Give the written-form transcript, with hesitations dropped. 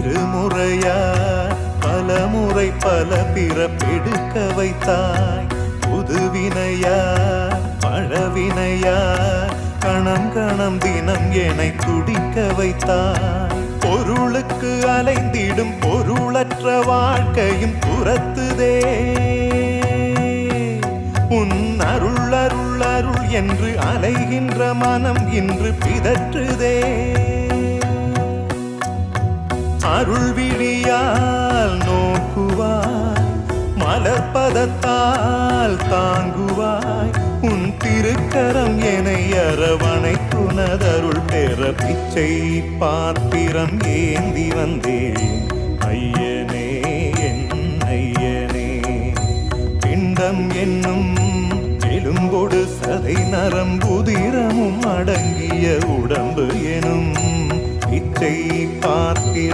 திருமுறையா பலமுறை பல பிறப்பெடுக்க வைத்தாய். புதுவினையா பழவினையா கணம் கணம் தினம் என்னை துடிக்க வைத்தாய். பொருளுக்கு அலைந்திடும் பொருளற்ற வாழ்க்கையும் துரத்துதே. உன் அருள் அருள் அருள் என்று அலைகின்ற மனம் இன்று பிதற்றுதே. அருள் விழியால் நோக்குவாய், மலர்பதத்தால் தாங்குவாய். உன் திருக்கரம் என்னை அரவணைத்துனதருள் பெற பிச்சை பாத்திரம் ஏந்தி வந்தேன். ஐயனே என் ஐயனே, பிண்டம் என்னும் எலும்பொடு சதை நரம்புதிரமும் அடங்கிய உடம்பு எனும் பிச்சை பாத்திரம்